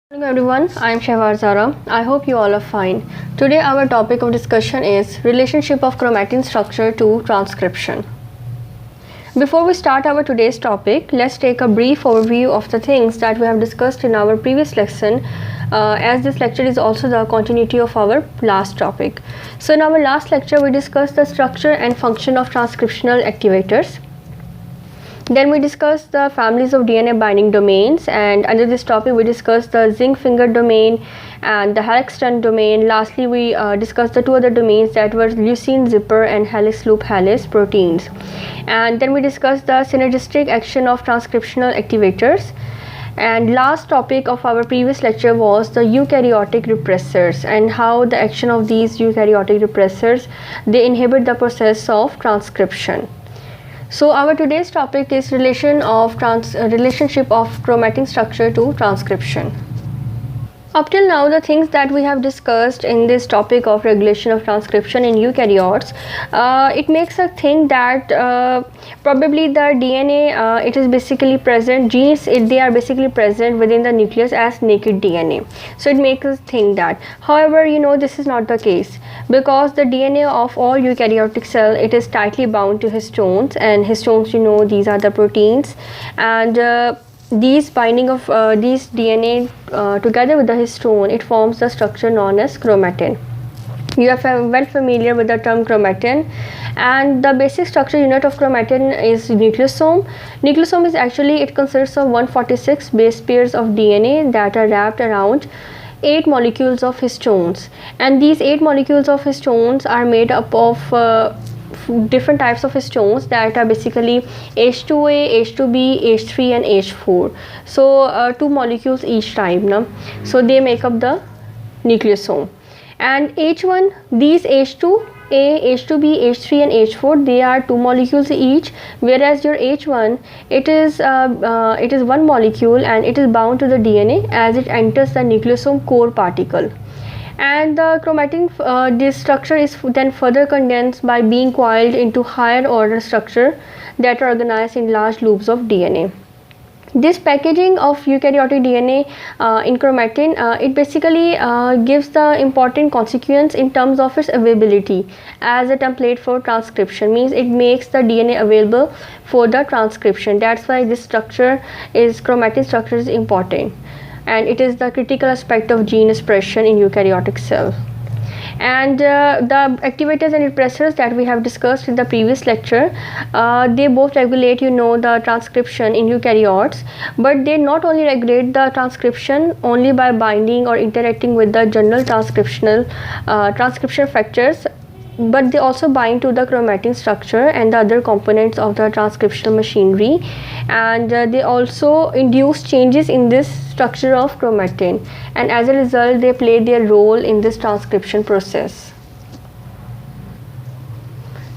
Good morning everyone, I am Shehwar Zara. I hope you all are fine. Today our topic of discussion is relationship of chromatin structure to transcription. Before we start our today's topic, let's take a brief overview of the things that we have discussed in our previous lesson, as this lecture is also the continuity of our last topic. So in our last lecture we discussed the structure and function of transcriptional activators. Then we discussed the families of DNA binding domains, and under this topic we discussed the zinc finger domain and the helix turn domain. Lastly, we discussed the two other domains that were leucine zipper and helix loop helix proteins. And then we discussed the synergistic action of transcriptional activators. And last topic of our previous lecture was the eukaryotic repressors and how the action of these eukaryotic repressors, they inhibit the process of transcription. So our today's topic is relationship of chromatin structure to transcription. Up till now, the things that we have discussed in this topic of regulation of transcription in eukaryotes, it makes us think that probably the DNA, it is basically present, genes, they are basically present within the nucleus as naked DNA. So it makes us think that. However, this is not the case, because the DNA of all eukaryotic cell, it is tightly bound to histones, and histones, these are the proteins, and these binding of these DNA together with the histone, it forms the structure known as chromatin. You are well familiar with the term chromatin, and the basic structure unit of chromatin is nucleosome. Nucleosome is actually, it consists of 146 base pairs of DNA that are wrapped around 8 molecules of histones, and these 8 molecules of histones are made up of different types of histones that are basically H2A, H2B, H3 and H4. So 2 molecules each time, so they make up the nucleosome. And H1, these H2A, H2B, H3 and H4, they are 2 molecules each, whereas your H1, it is 1 molecule, and it is bound to the DNA as it enters the nucleosome core particle. And the chromatin, this structure is then further condensed by being coiled into higher order structure that are organized in large loops of DNA. This packaging of eukaryotic DNA in chromatin, it basically gives the important consequence in terms of its availability as a template for transcription. Means it makes the DNA available for the transcription. That's why this structure is, chromatin structure is important, and it is the critical aspect of gene expression in eukaryotic cell. And the activators and repressors that we have discussed in the previous lecture, they both regulate the transcription in eukaryotes, but they not only regulate the transcription only by binding or interacting with the general transcription factors, but they also bind to the chromatin structure and the other components of the transcriptional machinery, and they also induce changes in this structure of chromatin, and as a result they play their role in this transcription process.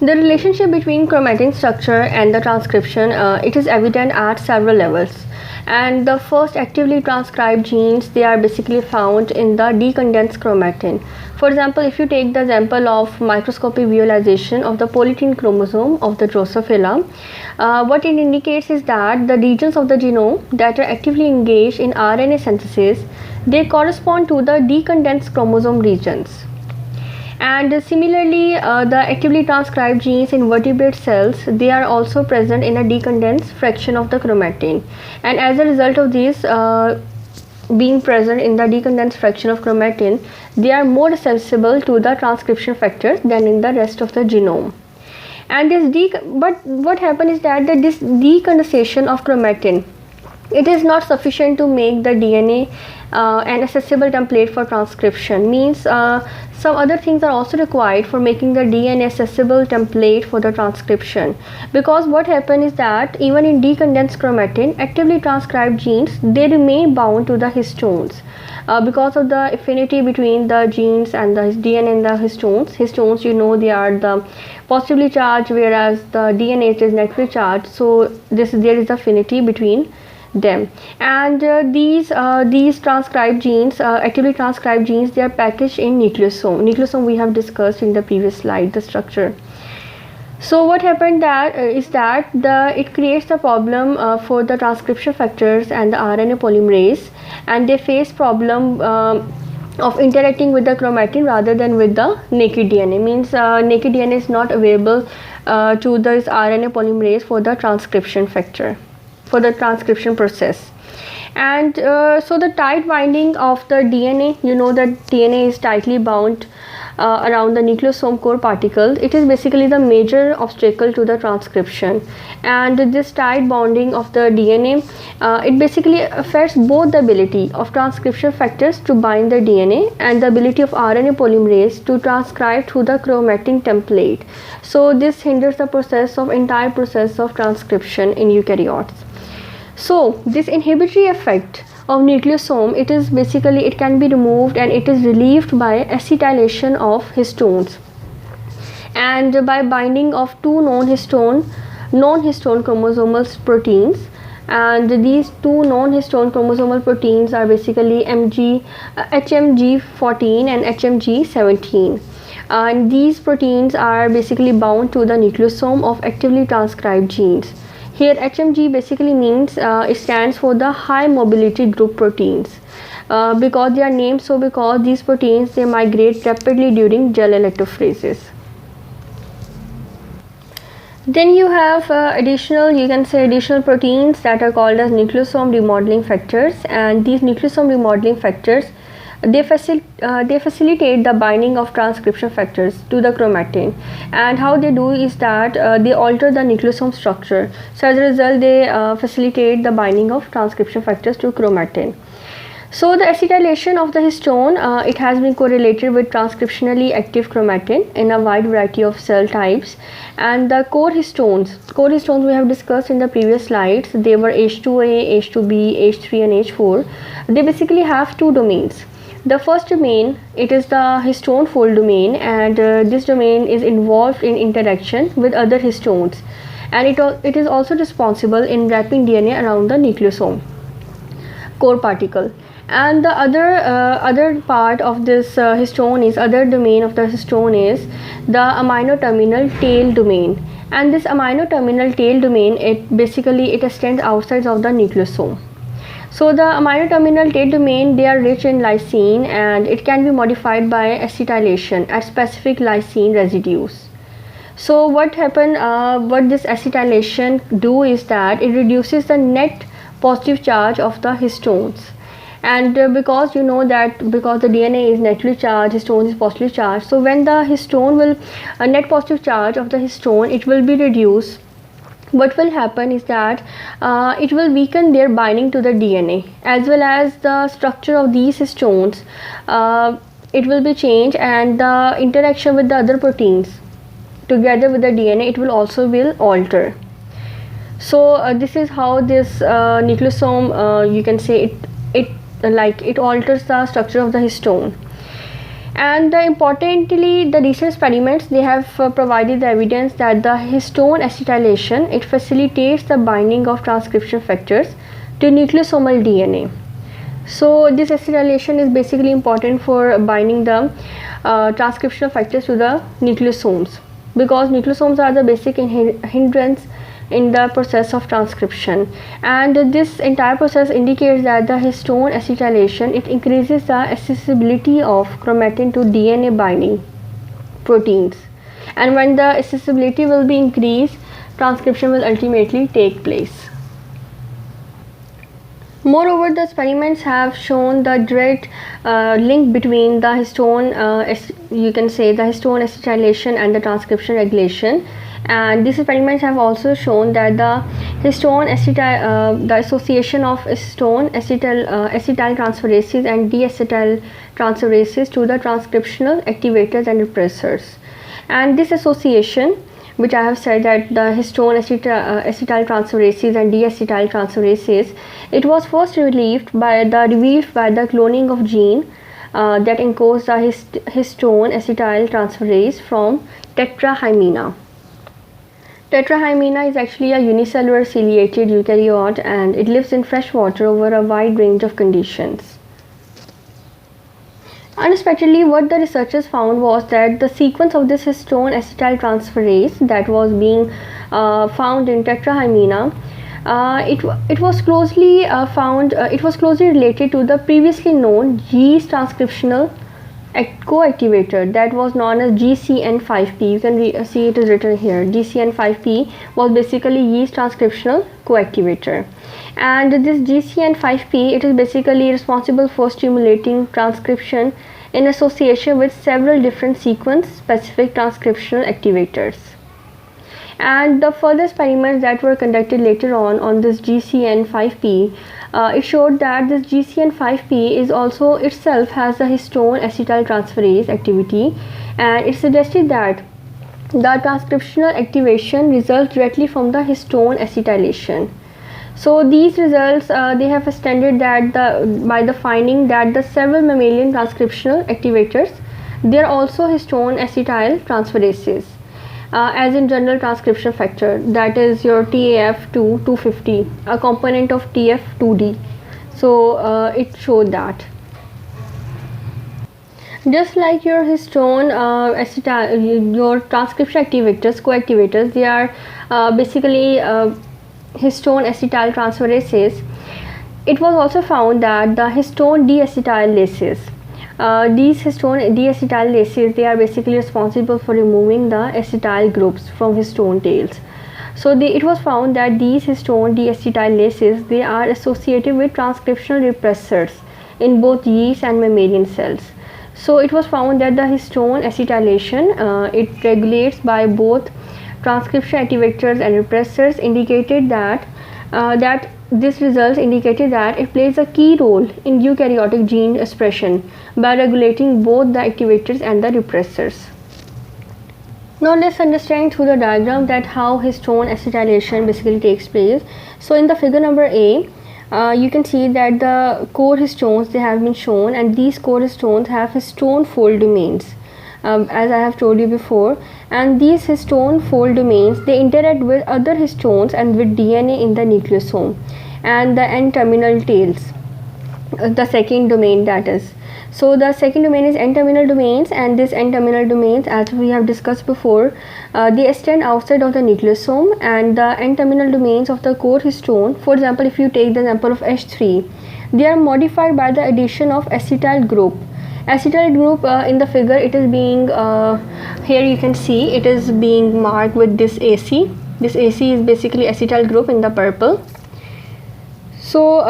The relationship between chromatin structure and the transcription, it is evident at several levels. And the first actively transcribed genes, they are basically found in the decondensed chromatin. For example, if you take the example of microscopic visualization of the polytene chromosome of the Drosophila, what it indicates is that the regions of the genome that are actively engaged in RNA synthesis, they correspond to the decondensed chromosome regions. And similarly, the actively transcribed genes in vertebrate cells, they are also present in a decondensed fraction of the chromatin, and as a result of this being present in the decondensed fraction of chromatin, they are more sensible to the transcription factors than in the rest of the genome. And but what happens is that this decondensation of chromatin, it is not sufficient to make the DNA an accessible template for transcription. Means some other things are also required for making the DNA accessible template for the transcription, because what happens is that even in decondensed chromatin, actively transcribed genes, they remain bound to the histones because of the affinity between the genes and the DNA and the histones. Histones, they are the positively charged, whereas the DNA is negatively charged, so there is affinity between them. And these transcribed genes, actively transcribed genes, they are packaged in nucleosome. We have discussed in the previous slide the structure. So what happened that is that it creates the problem for the transcription factors and the RNA polymerase, and they face problem of interacting with the chromatin rather than with the naked DNA. Means naked DNA is not available to this RNA polymerase for the transcription factor, for the transcription process. And so the tight binding of the DNA, you know that DNA is tightly bound around the nucleosome core particle. It is basically the major obstacle to the transcription, and this tight bonding of the DNA, it basically affects both the ability of transcription factors to bind the DNA and the ability of RNA polymerase to transcribe through the chromatin template. So this hinders the entire process of transcription in eukaryotes. So this inhibitory effect of nucleosome, it can be removed, and it is relieved by acetylation of histones, and by binding of two non-histone chromosomal proteins. And these two non-histone chromosomal proteins are basically HMG14 and HMG17. And these proteins are basically bound to the nucleosome of actively transcribed genes. Here HMG basically means it stands for the high mobility group proteins, because they are named so because these proteins, they migrate rapidly during gel electrophoresis. Then you have additional proteins that are called as nucleosome remodeling factors, and these nucleosome remodeling factors, they facilitate the binding of transcription factors to the chromatin. And how they do is that they alter the nucleosome structure. So as a result, they facilitate the binding of transcription factors to chromatin. So the acetylation of the histone, it has been correlated with transcriptionally active chromatin in a wide variety of cell types. And the core histones we have discussed in the previous slides, they were H2A, H2B, H3 and H4. They basically have two domains. The first domain, it is the histone fold domain, and this domain is involved in interaction with other histones, and it is also responsible in wrapping DNA around the nucleosome core particle. And the other part of this other domain of the histone is the amino terminal tail domain, and this amino terminal tail domain, it extends outside of the nucleosome. So the amino terminal tail domain, they are rich in lysine, and it can be modified by acetylation at specific lysine residues. So what this acetylation do is that it reduces the net positive charge of the histones. And because you know that because the DNA is negatively charged, histone is positively charged, so when the histone will net positive charge of the histone, it will be reduced. What will happen is that it will weaken their binding to the DNA, as well as the structure of these histones, it will be changed, and the interaction with the other proteins together with the DNA, it will alter. So this is how this nucleosome, you can say it alters the structure of the histone. And importantly, the recent experiments, they have provided the evidence that the histone acetylation, it facilitates the binding of transcription factors to nucleosomal DNA. So this acetylation is basically important for binding the transcription factors to the nucleosomes, because nucleosomes are the basic hindrance in the process of transcription. And this entire process indicates that the histone acetylation, it increases the accessibility of chromatin to DNA binding proteins, and when the accessibility will be increased, transcription will ultimately take place. Moreover, the experiments have shown the direct link between the histone, you can say the histone acetylation and the transcription regulation. And these experiments have also shown that the the association of histone acetyl transferases and deacetyl transferases to the transcriptional activators and repressors. And this association, which I have said, that the histone acetyl transferases and deacetyl transferases, it was first revealed by the cloning of gene that encodes the histone acetyl transferase from Tetrahymena. Tetrahymena is actually a unicellular ciliated eukaryote, and it lives in fresh water over a wide range of conditions. Unexpectedly, what the researchers found was that the sequence of this histone acetyltransferase that was being found in tetrahymena, it was closely it was closely related to the previously known yeast transcriptional co-activator that was known as GCN5P. You can see it is written here. GCN5P was basically yeast transcriptional co-activator, and this GCN5P, it is basically responsible for stimulating transcription in association with several different sequence specific transcriptional activators. And the further experiments that were conducted later on this GCN5P, it showed that this GCN5P is also itself has a histone acetyltransferase activity, and it suggested that the transcriptional activation results directly from the histone acetylation. So these results they have extended that by the finding that the several mammalian transcriptional activators, they are also histone acetyltransferases, as in general transcription factor, that is your TAF2 250, a component of TF2D. So it showed that. Just like your histone your transcription activators, co-activators, they are basically histone acetyltransferases. It was also found that the histone deacetylases, these histone deacetylases, they are basically responsible for removing the acetyl groups from histone tails. So it was found that these histone deacetylases, they are associated with transcriptional repressors in both yeast and mammalian cells. So it was found that the histone acetylation, it regulates by both transcription activators and repressors, indicated that this results indicated that it plays a key role in eukaryotic gene expression by regulating both the activators and the repressors. Now let's understand through the diagram that how histone acetylation basically takes place. So in the figure number A, you can see that the core histones, they have been shown, and these core histones have histone fold domains, as I have told you before, and these histone fold domains, they interact with other histones and with DNA in the nucleosome and the N-terminal tails, the second domain that is. So the second domain is N-terminal domains, and this N-terminal domains, as we have discussed before, they extend outside of the nucleosome, and the N-terminal domains of the core histone, for example, if you take the example of H3, they are modified by the addition of acetyl group. Acetyl group in the figure, it is being here you can see it is being marked with this AC. This AC is basically acetyl group in the purple. So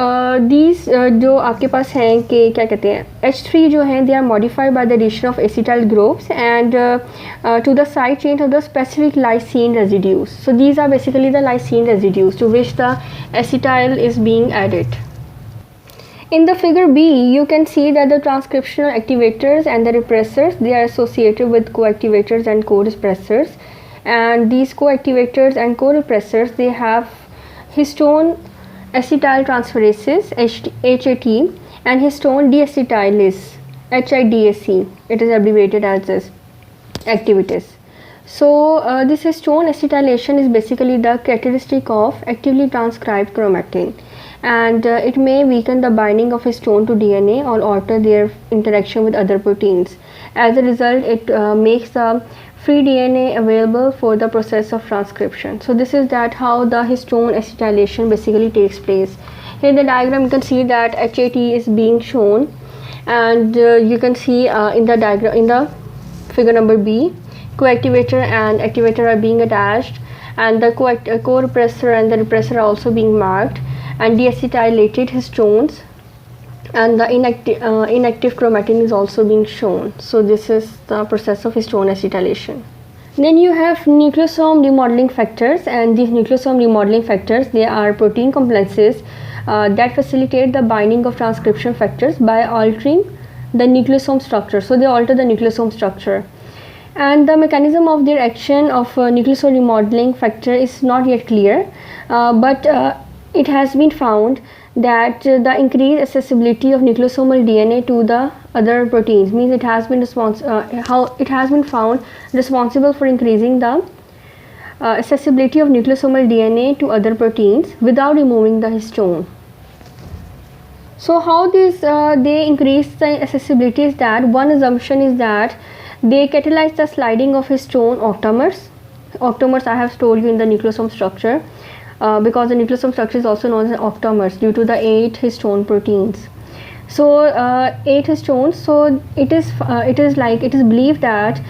these जो आपके पास हैं कि क्या कहते हैं H3 जो हैं, they are modified by the addition of acetyl groups and to the side chain of the specific lysine residues. So these are basically the lysine residues to which the acetyl is being added. In the figure B, you can see that the transcriptional activators and the repressors, they are associated with co-activators and co-repressors, and these co-activators and co-repressors, they have histone acetyltransferases HAT and histone deacetylase HIDAC. It is abbreviated as this activities. So this histone acetylation is basically the characteristic of actively transcribed chromatin, and it may weaken the binding of histone to DNA or alter their interaction with other proteins. As a result, it makes the free DNA available for the process of transcription. So this is that how the histone acetylation basically takes place. Here in the diagram you can see that HAT is being shown, and you can see in the diagram, in the figure number B, co-activator and activator are being attached, and the co-repressor and the repressor are also being marked, and deacetylated histones and the inactive chromatin is also being shown. So this is the process of histone acetylation. Then you have nucleosome remodeling factors, and these nucleosome remodeling factors, they are protein complexes that facilitate the binding of transcription factors by altering the nucleosome structure. So they alter the nucleosome structure, and the mechanism of their action of nucleosome remodeling factor is not yet clear, but it has been found that the increased accessibility of nucleosomal DNA to the other proteins means it has been found responsible for increasing the accessibility of nucleosomal DNA to other proteins without removing the histone. So how these they increase the accessibility is that one assumption is that they catalyze the sliding of histone octamers. Octamers I have told you in the nucleosome structure, because the nucleosome structure is also known as octamers due to the 8 histone proteins. So 8 histones. So it is believed that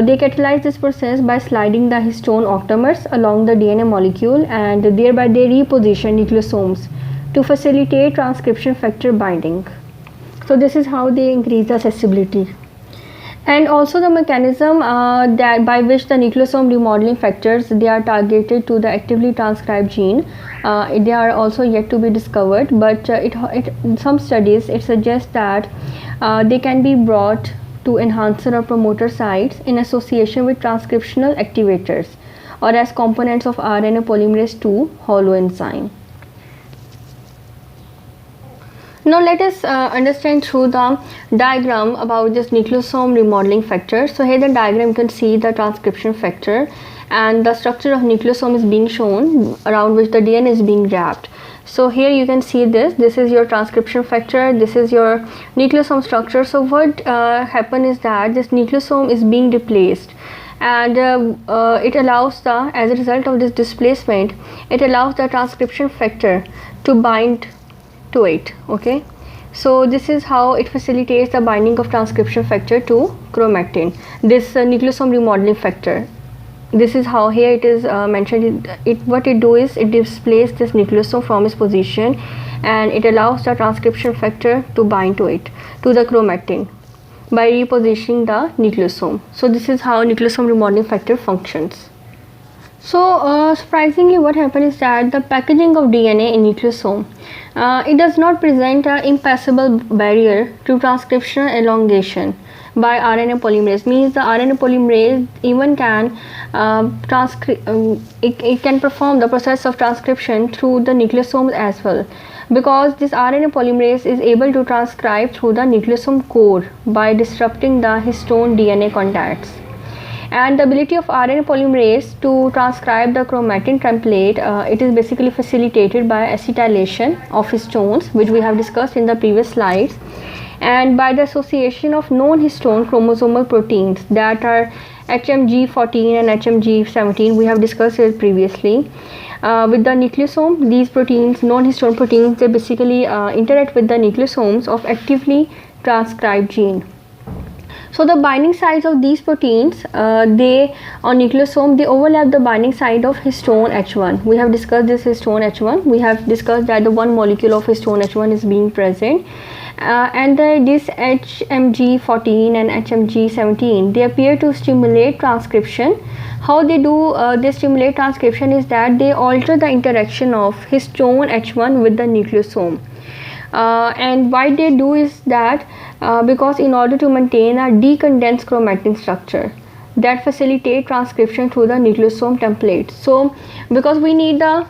they catalyze this process by sliding the histone octamers along the DNA molecule, and thereby they reposition nucleosomes to facilitate transcription factor binding. So this is how they increase the accessibility. And also the mechanism that by which the nucleosome remodeling factors they are targeted to the actively transcribed gene, they are also yet to be discovered, but in some studies it suggests that they can be brought to enhancer or promoter sites in association with transcriptional activators or as components of RNA polymerase II holoenzyme. Now let us understand through the diagram about this nucleosome remodeling factor. So here the diagram you can see the transcription factor, and the structure of nucleosome is being shown around which the DNA is being wrapped. So here you can see this is your transcription factor, this is your nucleosome structure. So what happen is that this nucleosome is being replaced, and it allows as a result of this displacement, it allows the transcription factor to bind to it. Okay, so this is how it facilitates the binding of transcription factor to chromatin, this nucleosome remodeling factor. This is how here it is mentioned. What it do is it displaces this nucleosome from its position, and it allows the transcription factor to bind to it, to the chromatin, by repositioning the nucleosome. So this is how nucleosome remodeling factor functions. So surprisingly what happens is that the packaging of DNA in nucleosome, it does not present an impassable barrier to transcriptional elongation by RNA polymerase. Means the RNA polymerase even can it can perform the process of transcription through the nucleosomes as well, because this RNA polymerase is able to transcribe through the nucleosome core by disrupting the histone DNA contacts. And the ability of RNA polymerase to transcribe the chromatin template, it is basically facilitated by acetylation of histones, which we have discussed in the previous slides, and by the association of non-histone chromosomal proteins that are HMG14 and HMG17. We have discussed it previously. With the nucleosome, these proteins, non-histone proteins, they basically interact with the nucleosomes of actively transcribed gene. So the binding sites of these proteins, they on nucleosome, they overlap the binding site of histone H1. We have discussed this histone H1. We have discussed that the one molecule of histone H1 is being present, and this HMG14 and HMG17, they appear to stimulate transcription. How they do they stimulate transcription is that they alter the interaction of histone H1 with the nucleosome. And why they do is that because in order to maintain a decondensed chromatin structure that facilitate transcription through the nucleosome template. So because we need the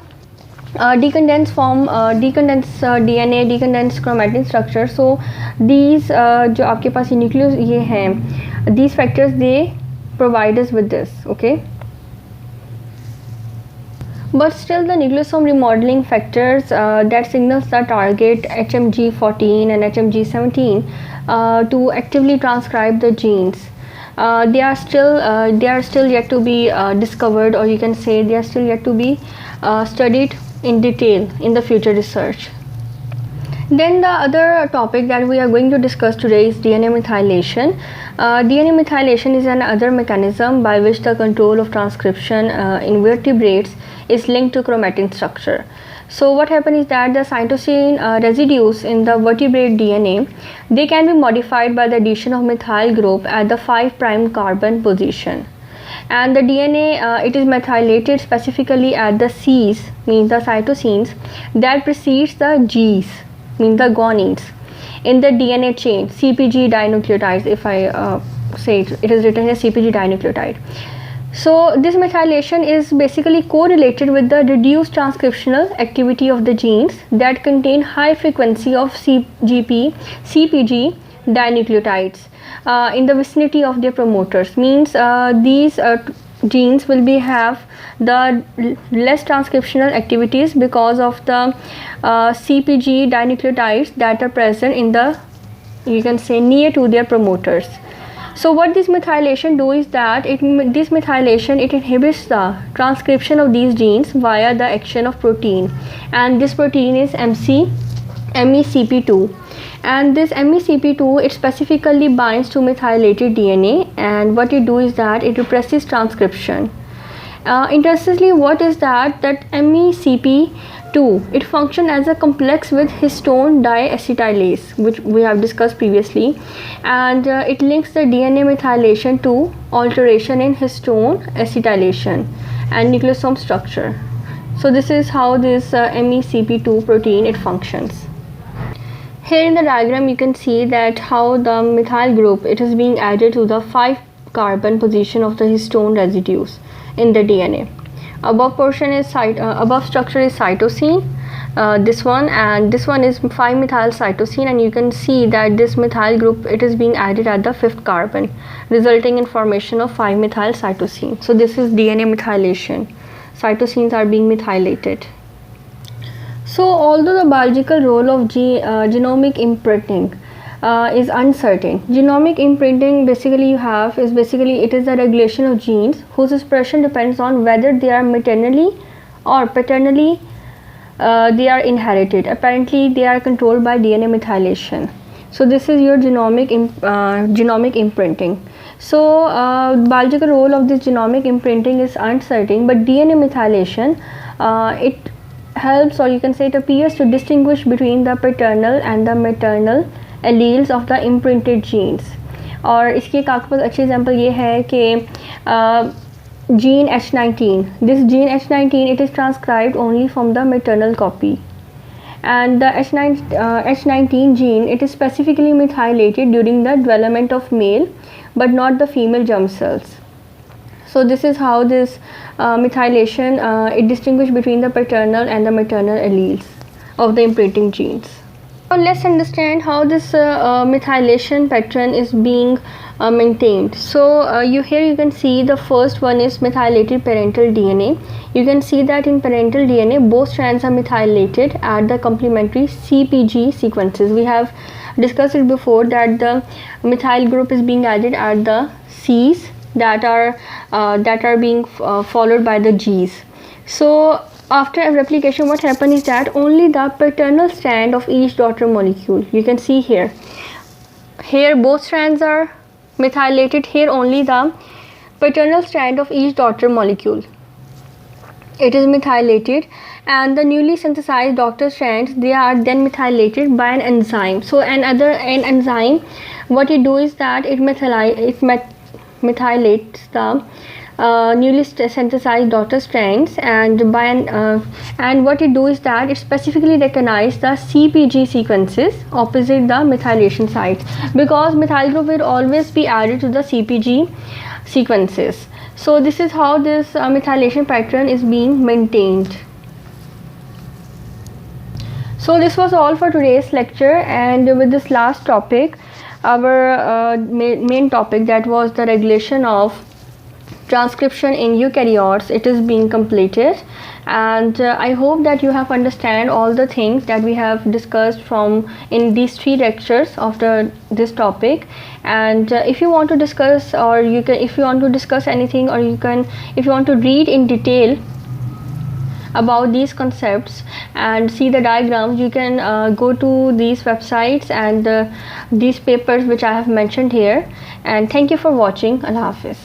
decondensed form, decondensed DNA, decondensed chromatin structure, so these जो आपके पास nucleus ये हैं, these factors they provide us with this. Okay, but still the nucleosome remodeling factors that signals the target HMG14 and HMG17 to actively transcribe the genes, they are still yet to be discovered, or you can say they are still yet to be studied in detail in the future research. Then the other topic that we are going to discuss today is DNA methylation. DNA methylation is another mechanism by which the control of transcription in vertebrates is linked to chromatin structure. So what happens is that the cytosine residues in the vertebrate DNA, they can be modified by the addition of methyl group at the 5' carbon position. And the DNA it is methylated specifically at the C's, means the cytosines, that precedes the G's, means the guanines, in the DNA chain, CpG dinucleotides. If I say it is written as CpG dinucleotide. So this methylation is basically correlated with the reduced transcriptional activity of the genes that contain high frequency of CpG dinucleotides in the vicinity of their promoters. Means these genes will be have the less transcriptional activities because of the CpG dinucleotides that are present in the, you can say, near to their promoters. So what this methylation do is that this methylation inhibits the transcription of these genes via the action of protein, and this protein is MECP2. And this MECP2, it specifically binds to methylated DNA, and what it do is that it represses transcription. Interestingly, what is that MECP2, it functions as a complex with histone diacetylase, which we have discussed previously, and it links the DNA methylation to alteration in histone acetylation and nucleosome structure. So this is how this MECP2 protein it functions. Here in the diagram you can see that how the methyl group it is being added to the 5 carbon position of the histone residues in the DNA. Above portion is above structure is cytosine, this one, and this one is 5-methyl cytosine, and you can see that this methyl group it is being added at the 5th carbon, resulting in formation of 5-methyl cytosine. So this is DNA methylation. Cytosines are being methylated. So although the biological role of genomic imprinting is uncertain, genomic imprinting basically it is the regulation of genes whose expression depends on whether they are maternally or paternally they are inherited. Apparently they are controlled by DNA methylation. So this is your genomic imprinting. So biological role of this genomic imprinting is uncertain, but DNA methylation it helps, or you can say it appears to distinguish between the paternal and the maternal alleles of the imprinted genes. और इसकी एक आपके पास अच्छी example ये है कि gene H19, this gene H19 it is transcribed only from the maternal copy, and the H19 gene it is specifically methylated during the development of male but not the female germ cells. So this is how this methylation it distinguishes between the paternal and the maternal alleles of the imprinting genes. Now let's understand how this methylation pattern is being maintained. So here you can see the first one is methylated parental DNA. You can see that in parental DNA both strands are methylated at the complementary CpG sequences. We have discussed it before that the methyl group is being added at the C's that are being followed by the G's. So after a replication, what happens is that only the paternal strand of each daughter molecule, you can see here both strands are methylated, here only the paternal strand of each daughter molecule it is methylated, and the newly synthesized daughter strands they are then methylated by an enzyme. So an enzyme, what it do is that it methylates the newly synthesized daughter strands, and what it do is that it specifically recognize the CpG sequences opposite the methylation sites, because methyl group will always be added to the CpG sequences. So this is how this methylation pattern is being maintained. So this was all for today's lecture, and with this last topic, our main topic, that was the regulation of transcription in eukaryotes, it is being completed, and I hope that you have understand all the things that we have discussed from in these 3 lectures of this topic. And if you want to discuss, or if you want to discuss anything, or if you want to read in detail about these concepts and see the diagrams, you can go to these websites and these papers which I have mentioned here. And thank you for watching. Allah Hafiz.